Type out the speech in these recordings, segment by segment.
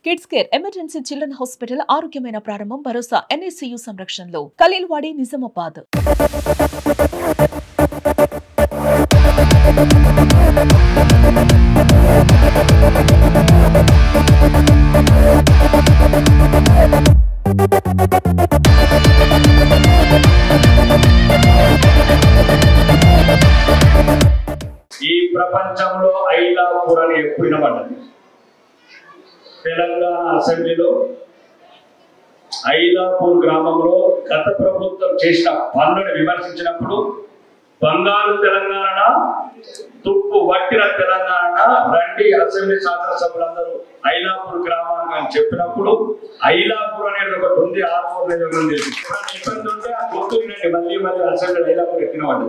Kids care emergency children hospital ఆరోగ్యమైన ప్రారంభం భరోసా NICU సంరక్షణలో ఖలీల్వాడి నిజామాబాద్. ఈ ప్రపంచంలో ఐలాపూర్ అని ఎప్పుడు వినబడ్డది. తెలంగాణ అసెంబ్లీలో ఐలాపూర్ గ్రామంలో గత ప్రభుత్వం చేసిన పనులను విమర్శించినప్పుడు బంగారు తెలంగాణ, తుప్పు వట్టిన తెలంగాణ రండి అసెంబ్లీ శాసనసభ్యులందరూ ఐలాపూర్ గ్రామానికి అని చెప్పినప్పుడు ఐలాపూర్ అనేది ఒకటి ఉంది, ఆర్మూర్ ఉంది. ఇబ్బంది ఉంటే ఆ గుర్తునండి మళ్ళీ మళ్ళీ అసెంబ్లీ ఐలాపూర్ ఎక్కినవాడు.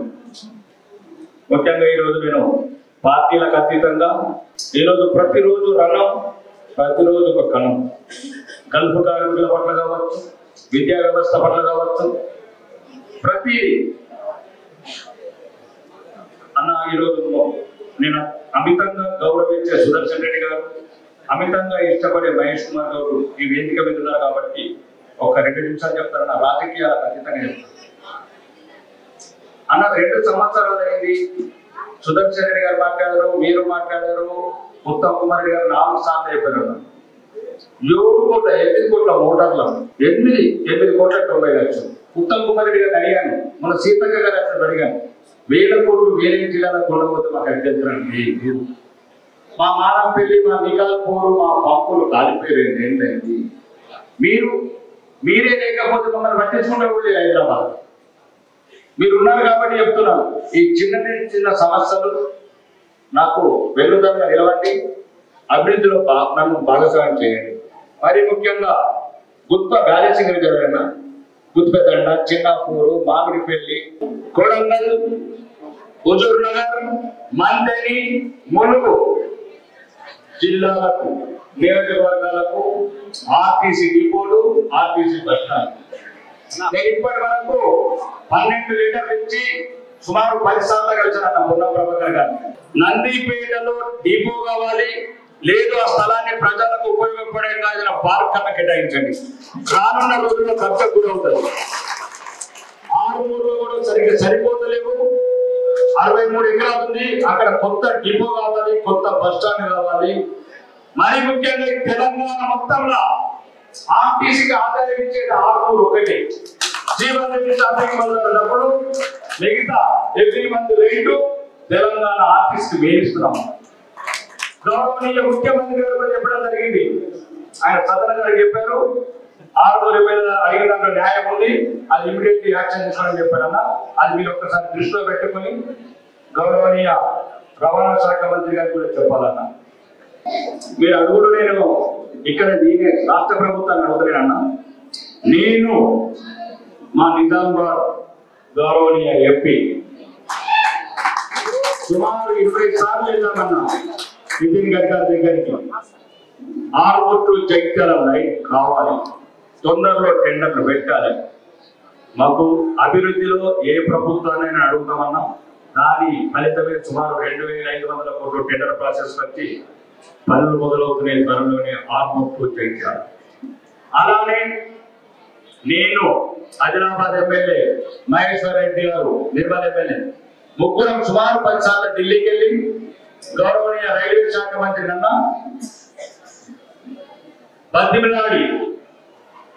ముఖ్యంగా ఈరోజు నేను పార్టీలకు అతీతంగా ఈరోజు ప్రతిరోజు రణం, ప్రతిరోజు ఒక కణం. గల్ఫ్ కార్మికుల పట్ల కావచ్చు, విద్యా వ్యవస్థ పట్ల కావచ్చు, ప్రతి అన్న ఈరోజు నేను అమితంగా గౌరవించే సుదర్శన్ రెడ్డి గారు, అమితంగా ఇష్టపడే మహేష్ కుమార్ గారు ఈ వేదిక మీద ఉన్నారు కాబట్టి ఒక 2 నిమిషాలు చెప్తారన్న. రాజకీయాలకు అతీతంగా చెప్తారు అన్న. 2 సంవత్సరాలు అయింది. సుదర్శన్ రెడ్డి గారు మాట్లాడారు, మీరు మాట్లాడారు, ఉత్తమ్ కుమార్ రెడ్డి గారు 4 సార్లు చెప్పారు. 8 కోట్ల మోటార్లు 8 కోట్ల 90 లక్షలు. ఉత్తమ్ కుమార్ రెడ్డి గారిని అడిగాను, మన సీతక్క గారు అసలు అడిగాను, 1000 కోట్లు వేరే జిల్లాలో కొనబోతే మాకు అడ్డండి. మా మానంపల్లి, మా నికాల్పూరు, మా పంపులు కాలిపోయారు. ఏంటండి మీరే లేకపోతే మమ్మల్ని పట్టించుకుంటే కూడా హైదరాబాద్ మీరు ఉన్నారు కాబట్టి చెప్తున్నాను. ఈ చిన్న సమస్యలు నాకు వెన్నుదన్నుగా నిలవండి, అభివృద్ధిలో నన్ను భాగస్వామ్యం చేయండి. మరి ముఖ్యంగా గుత్ప బ్యాలెన్సింగ్ రిజర్వ్, గుత్పెతండ, చిన్నాపూరు, మామిడిపల్లి, కొడంగల్, హుజూర్ నగర్, మంతని, ములుగు జిల్లాలకు, నియోజకవర్గాలకు ఆర్టీసీ డిపోలు, ఆర్టీసీ బస్ స్టాండ్. నేను ఇప్పటి వరకు 12 లీటర్లు ఇచ్చి సుమారు 10 సార్లు కలిసాను పొన్నం ప్రభాకర్ గారు. నందిపేటలో డిపో కావాలి, లేదు ఆ స్థలాన్ని ప్రజలకు ఉపయోగపడే పార్క్ కన్నా కేటాయించండి. రానున్న రోజుల్లో ఖర్చు కూడా ఉంటుంది. 6 కూడా సరిగ్గా సరిపోతలేవు. 63 ఎకరాలు ఉంది. అక్కడ కొత్త డిపో కావాలి, కొత్త బస్ స్టాండ్ కావాలి. మరి ముఖ్యంగా తెలంగాణ మొత్తంలో ఆర్టీసీకి ఆదాయం ఇచ్చేది 6 ఒకటి. జీవన్ రెడ్డి షాపింగ్ మొదలైనప్పుడు మిగతా ఎవ్రీ మంత్ రేటు తెలంగాణ ఆర్టీసీకి వేయిస్తున్నాం. గౌరవనీయ ముఖ్యమంత్రి గారు చెప్పడం జరిగింది. ఆయన సదన గారు చెప్పారు 6 రూపాయలు అడిగిన దాంట్లో న్యాయం ఉంది, అది ఇమీడియట్లీ యాక్షన్ తీసుకోవాలని చెప్పారన్న. అది మీరు ఒక్కసారి దృష్టిలో పెట్టుకుని గౌరవనీయ రవాణా శాఖ మంత్రి గారు కూడా చెప్పాలన్న. మీరు అడుగుడు నేను ఇక్కడ దీని రాష్ట్ర ప్రభుత్వాన్ని అడుగుతున్నానన్నా. నేను మా నిజామాబాద్ గౌరవనీయ ఎంపీ సుమారు 20 సార్లు వెళ్ళామన్నా నితిన్ గడ్కరీ దగ్గరికి. ఆర్మూర్ జగిత్యాల లైన్ కావాలి, తొందరలో టెండర్లు పెట్టాలి. మాకు అభివృద్ధిలో ఏ ప్రభుత్వాన్ని అడుగుతామన్నా దాని ఫలితమే సుమారు 2500 కోట్ల టెండర్ ప్రాసెస్ వచ్చి పనులు మొదలవుతున్నాయి త్వరలోనే ఆర్మూర్ జగిత్యాల. అలానే నేను ఆదిలాబాద్ ఎమ్మెల్యే మహేశ్వర్ రెడ్డి గారు, నిర్మల్ ఎమ్మెల్యే, ముగ్గురం సుమారు 10 సార్లు ఢిల్లీకి వెళ్ళి గౌరవనీయ రైల్వే శాఖ మంత్రి నన్న బతిమిలాడి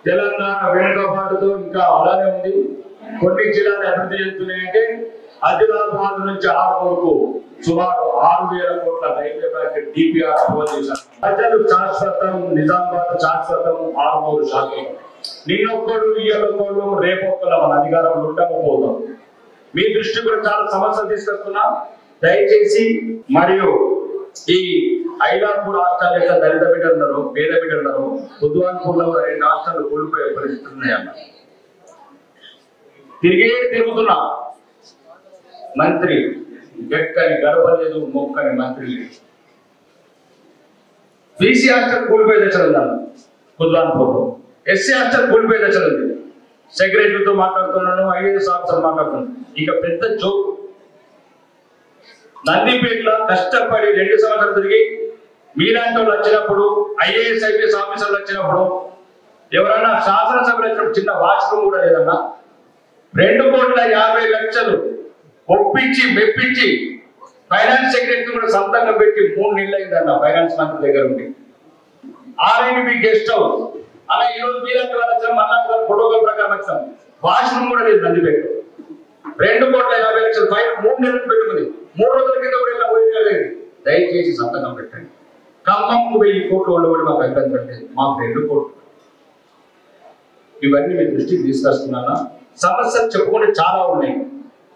తెలంగాణ వెనుకబాటుతో ఇంకా అలానే ఉంది. కొన్ని జిల్లాలు అభివృద్ధి చెందుతున్నాయంటే ఆదిలాబాద్ నుంచి ఆర్మూర్కు సుమారు 6000 కోట్ల రైల్వే ప్రాజెక్ట్ DPR అప్రూవల్ చేశారు. ప్రజలు శాశ్వతం, నిజామాబాద్ శాశ్వతం, ఆర్మూర్ శాశ్వతం. నిన్నొక్కడు, ఇయ్యొక్కడు, రేపొక్కడు మన అధికారంలో ఉండకపోతాం. మీ దృష్టి కూడా చాలా సమస్యలు తీసుకొస్తున్నా. దయచేసి మరియు ఈ ఐలాపూర్ హాస్టల్ యొక్క దళిత బిడ్డలు ఉన్నారు, పేద బిడ్డలు ఉన్నారు. బుద్వాన్పూర్లో 2 హాస్టళ్లు కోల్పోయే పరిస్థితులు ఉన్నాయన్న. తిరుగుతున్నా మంత్రి గెక్కని గడపలేదు, మొక్కని మంత్రి లేదు. బీసీ హాస్టల్ కూలిపోయే దశలు ఉందన్న బుద్వాన్పూర్లో. ఎస్సీ హాస్టల్ కూలిపోయే దశలు ఉంది. సెక్రటరీతో మాట్లాడుతున్నాను, IAS ఆఫీసర్ మాట్లాడుతున్నాను. ఇక పెద్ద జోక్ నందిపేటలో కష్టపడి 2 సంవత్సరాలు తిరిగి మీలాంటి వాళ్ళు వచ్చినప్పుడు ఐఏఎస్ ఐపీఎస్ ఆఫీసర్లు వచ్చినప్పుడు ఎవరన్నా శాసనసభలు వచ్చినప్పుడు చిన్న వాష్రూమ్ కూడా లేదన్నా 2,50,00,000 ఒప్పించి మెప్పించి ఫైనాన్స్ సెక్రటరీ కూడా సంతకం పెట్టి 3 నెలలు అయిందన్న ఫైనాన్స్ మంత్రి దగ్గర ఉండి ఆర్ఎన్బి గెస్ట్ హౌస్ అలా ఈరోజు మీలాంటి వాళ్ళు వచ్చిన మళ్ళా ప్రోటోకాల్ ప్రకారం వచ్చాం వాష్రూమ్ కూడా లేదు నందిపేట 2,50,00,000 ఫైన్ 3 నెలలు పెట్టుకుంది 3 రోజుల కింద కూడా ఇలా పోయింది దయచేసి సంతకం పెట్టండి ఖమ్మంకు 1000 కోట్లు ఉండబడి మాకు అభ్యంతరం లేదు మాకు 2 కోట్లు ఇవన్నీ మీ దృష్టికి తీసుకొస్తున్నాను సమస్యలు చెప్పుకుంటే చాలా ఉన్నాయి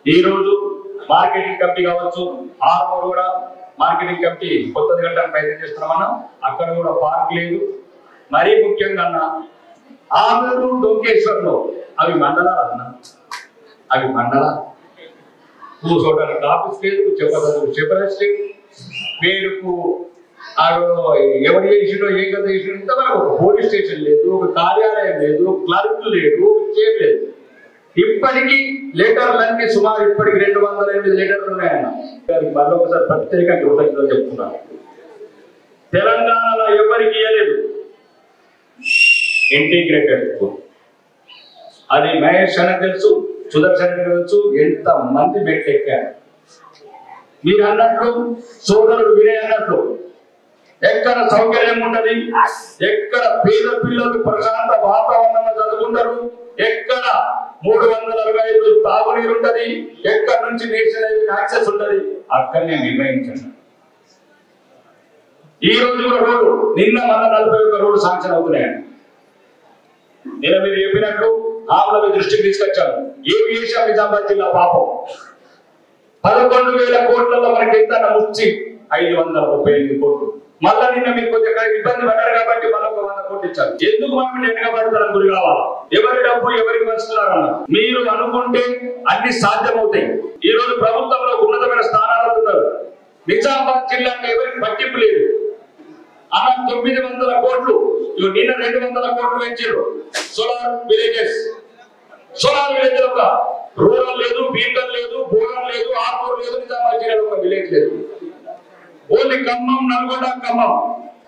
ఈ రోజు మార్కెటింగ్ కమిటీ కావచ్చు ఆర్మూర్ కూడా మార్కెటింగ్ కమిటీ కొత్తది కట్టడానికి ప్రయత్నం చేస్తున్నామన్నా అక్కడ కూడా పార్క్ లేదు మరీ ముఖ్యంగా అన్న ఆమూరు డొంకేశ్వర్లో అవి మండలాలు అన్న అవి మండలాలు కూర్చోవడానికి ఆఫీస్ లేదు చెప్పడానికి లేదు పేరుకు ఎవరు చేసిండో ఏ కథ చేసిండో ఇంతవరకు ఒక పోలీస్ స్టేషన్ లేదు ఒక కార్యాలయం లేదు క్లర్క్ లేదు చైర్ లేదు ఇప్పటికీ లెటర్లన్నీ సుమారు ఇప్పటికి 208 లెటర్లు ఉన్నాయన్న మళ్ళీ ఒకసారి ప్రత్యేక కృతజ్ఞతలు చెప్తున్నాను తెలంగాణలో ఎవరికి ఇవ్వలేదు ఇంటిగ్రేటెడ్ స్కూల్ అది మహేష్ అని తెలుసు సుదర్శన్ తెలుసు ఎంత మంది మెట్లెక్కారు మీరు అన్నట్లు సోదరుడు వినయ్ అన్నట్లు ఎక్కడ సౌకర్యం ఉండదు ఎక్కడ పేద పిల్లలు ప్రశాంత వాతావరణంలో చదువుకుంటారు ఎక్కడ 365 తాగునీరు ఉంటది ఎక్కడ నుంచి నేషనల్ యాక్సెస్ ఉంటది అక్కడనే నిర్ణయించండి ఈ రోజు కూడా రోడ్డు నిన్న మన 41 రోడ్డు శాంక్షన్ అవుతున్నాయండి నేను మీరు చెప్పినట్లు ఆమె దృష్టికి తీసుకొచ్చాను ఏమి చేశాం నిజామాబాద్ జిల్లా పాపం 11,000 కోట్లలో మనకి ఎంత ముచ్చి 538 కోట్లు మళ్ళా నిన్న మీరు కొంచెం ఇబ్బంది పడ్డారు కాబట్టి మళ్ళీ 100 కోట్లు ఇచ్చారు ఎందుకు మనం వెనకబడతారని గురి కావాలా ఎవరి డబ్బు ఎవరికి వస్తున్నారన్న మీరు అనుకుంటే అన్ని సాధ్యమవుతాయి ఈ రోజు ప్రభుత్వంలో ఉన్నతమైన స్థానాలు ఉన్నారు నిజామాబాద్ జిల్లా ఎవరికి పట్టింపు లేదు అన్న 900 కోట్లు నిన్న 200 కోట్లు పెంచారు సోలార్ విలేజ్ ఒక రూరల్ లేదు బీర్గల్ లేదు బోరల్ లేదు ఆర్మూర్ లేదు నిజామాబాద్ జిల్లాలో ఒక విలేజ్ లేదు ఓన్లీ ఖమ్మం నల్గొండ ఖమ్మం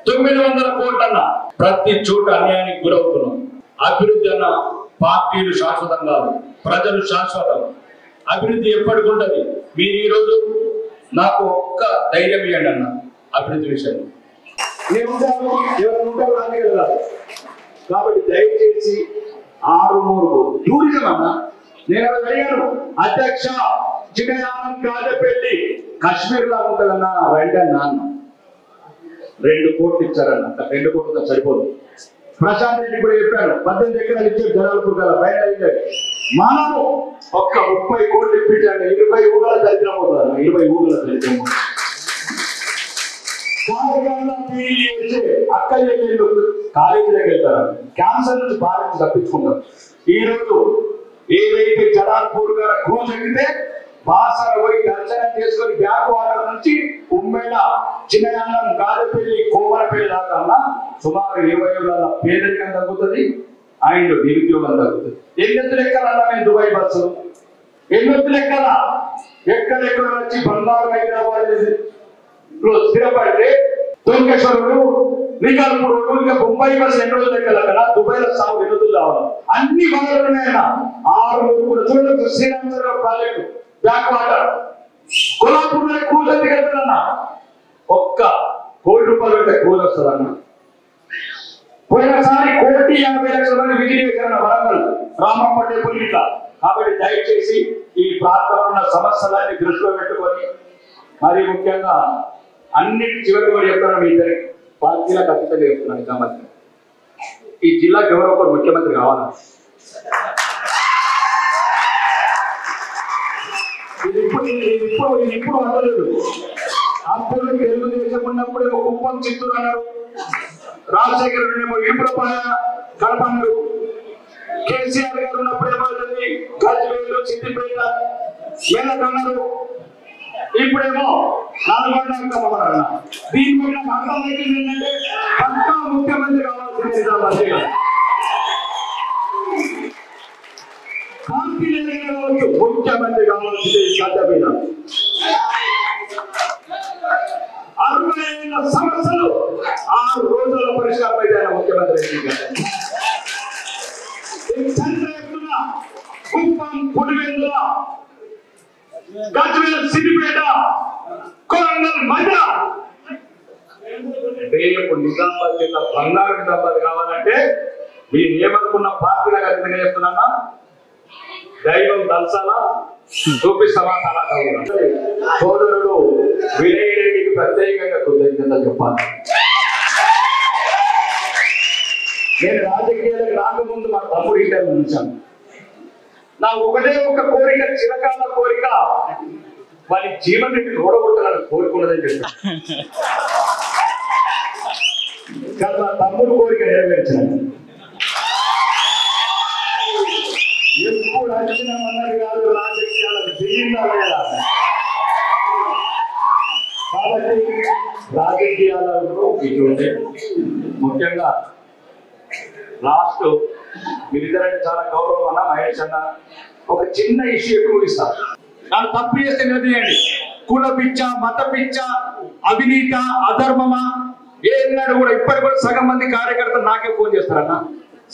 900 కోట్లన్న ప్రతి చోట అన్యాయానికి గురవుతున్నాం అభివృద్ధి అన్న పార్టీలు శాశ్వతం కాదు ప్రజలు శాశ్వతం అభివృద్ధి ఎప్పటికుంటది మీరు ఈ రోజు నాకు ఒక్క ధైర్యం ఇవ్వండి అన్న అభివృద్ధి విషయంలో కాబట్టి దయచేసి ఆరుమూరు టూరిజం అన్న నేను అడిగాను అధ్యక్ష చిన్నయానం కాజపల్లి కాశ్మీర్ లా ఉంటుందన్న రండి అన్న 2 కోట్లు ఇచ్చారన్న 2 కోట్లతో సరిపోదు ప్రశాంత్ రెడ్డి కూడా చెప్పారు 18 ఎకరాలు ఇచ్చే జనాలకు కదా బయట మనము ఒక్క 30 కోట్లు ఇప్పించాను 20 ఊళ్ళ దరిద్రం అవుతుంది 20 ఊళ్ళ దరిద్రం అక్క చెల్లెళ్ళు కాలేజీలోకి వెళ్తారు క్యాన్సర్ నుంచి బాగా తప్పించుకుంటారు ఈ రోజు ఏదైతే జలాల్పూర్ గారు క్రూజ్ ఎక్కితే బాసర పోయి దర్శనం చేసుకొని బ్యాక్ వాటర్ నుంచి ఉమ్మేళ చిన్నయానం గాజపల్లి కోమరపల్లి దాకా సుమారు 20 ఏళ్ళ పేదరికం తగ్గుతుంది అండ్ నిరుద్యోగం తగ్గుతుంది ఎన్నెత్తులు ఎక్కాలన్నా మేము దుబాయ్ బస్సులు ఎన్నెత్తులు ఎక్కాలా ఎక్కడెక్కడ వచ్చి బంగారు హైదరాబాద్ స్థిరపడితే డొంకేశ్వరుడు శ్రీకాకుళం ఇంకా బొంబాయి బస్సు 2 రోజులు ఎక్కాల కదా దుబాయ్ లో సాగు 2 రోజులు కావాలి అన్ని వనరులు ఉన్నాయన్న 6 చూడండి Sriramachandra project back water Kollapur లో క్రూజ్ ఎంత కడతారన్న ఒక్క ₹1 కోటి పెడితే క్రూజ్ వస్తుందన్న పోయినసారి 1,50,00,000 మంది విజయనగరం వరంగల్ రామప్ప టెంపుల్ ఇట్లా కాబట్టి దయచేసి ఈ ప్రాంతంలో ఉన్న సమస్యలన్నీ దృష్టిలో పెట్టుకొని మరి ముఖ్యంగా అన్నిటి చివరి కూడా చెప్తాను మీ ఇద్దరికి పార్టీల ఖచ్చితంగా చెప్తున్నాను నిజామాబాద్ ఈ జిల్లాకి ఎవరో ఒకరు ముఖ్యమంత్రి కావాలి ఇది ఇప్పుడు అనలేదు అప్పుడు తెలుగుదేశం ఉన్నప్పుడు కుప్పం చిత్తూరు అన్నారు రాజశేఖర రెడ్డి ఏమో ఇప్పుడపాయ కడప అన్నారు కేసీఆర్ గారు ఉన్నప్పుడు ఏమవుతుంది గజ్వేలు సిద్దిపేట ఏళ్ళకన్నారు ఇప్పుడేమో నల్గొండ దీని మీద అర్థమైంది ఏంటంటే పక్కా ముఖ్యమంత్రి కావాల్సింది నిజామాబాద్ ముఖ్యమంత్రి కావాల్సింది గడ్డ మీద 60 ఏళ్ళ ఏళ్ళ సమస్యలు 6 రోజుల పరిష్కారం అయితే ముఖ్యమంత్రి చంద్రయత్తున కుప్పం పులివెందుల గజ్వేల్ సిద్దిపేట కొరంగల్ మధ్య రేపు నిజామాబాద్ జిల్లా బంగారు నిజామాబాద్ కావాలంటే మీరు ఏమనుకున్న పార్టీలకు అతనిగా చెప్తున్నా దైవం దల్సాలా చూపిస్తామా సోదరుడు వినయ్ రెడ్డికి ప్రత్యేకంగా కృతజ్ఞత చెప్పాలి. నేను రాజకీయాలకు రాకముందు మా తమ్ముడు ఇంటర్వ్యూ ఉంచాను. నా ఒకటే ఒక కోరిక, చిరకాల కోరిక, వారి జీవన్ రెడ్డి ఓడగొట్టాలని కోరుకున్నదని చెప్పాను. కానీ నా తమ్ముడు కోరిక నెరవేర్చాను. ఎప్పుడు అన్నది కాదు, రాజకీయాలకు దిగిందా లేదా. కాబట్టి రాజకీయాలలో ఇటువంటి ముఖ్యంగా లాస్ట్ వీళ్ళిద్దరంటే చాలా గౌరవం అన్న మహేష్ అన్న ఒక చిన్న ఇష్యూ ఎక్కువ ఇస్తారు. నాకు తప్పు చేస్తే నిలదీయండి. కుల పిచ్చ, మత పిచ్చ, అవినీత, అధర్మమా ఏనాడు కూడా ఇప్పటి కూడా సగం మంది కార్యకర్తలు నాకే ఫోన్ చేస్తారన్న.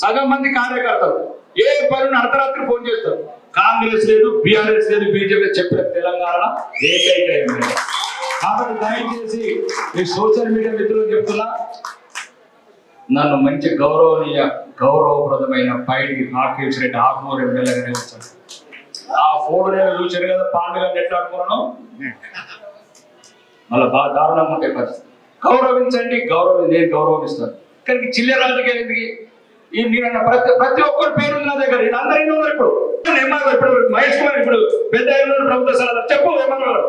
సగం మంది కార్యకర్తలు ఏ పనులు అర్ధరాత్రి ఫోన్ చేస్తారు. కాంగ్రెస్ లేదు, బీఆర్ఎస్ లేదు, బీజేపీ చెప్పిన తెలంగాణ ఏకైక. కాబట్టి దయచేసి ఈ సోషల్ మీడియా మిత్రులు చెప్తున్నా, నన్ను మంచి గౌరవప్రదమైన పైడికి నాకేసినట్టు ఆకుమూరు ఎమ్మెల్యేగానే వచ్చాను. ఆ 4 నెలలు చూశారు కదా పాండుగా నెట్లాడుకున్నాను. మళ్ళీ బాగా దారుణంగా ఉంటాయి పరిస్థితి. గౌరవించండి, నేను గౌరవిస్తాను. కానీ చిల్లర రాజకీయాలు ఎందుకు? నేను ప్రతి ఒక్కరి పేరు నా దగ్గర. ఇది అందరూ ఉన్నారు. ఇప్పుడు మహేష్ కుమార్ ఇప్పుడు పెద్ద ప్రభుత్వ సలహా చెప్పు ఏమన్నారు.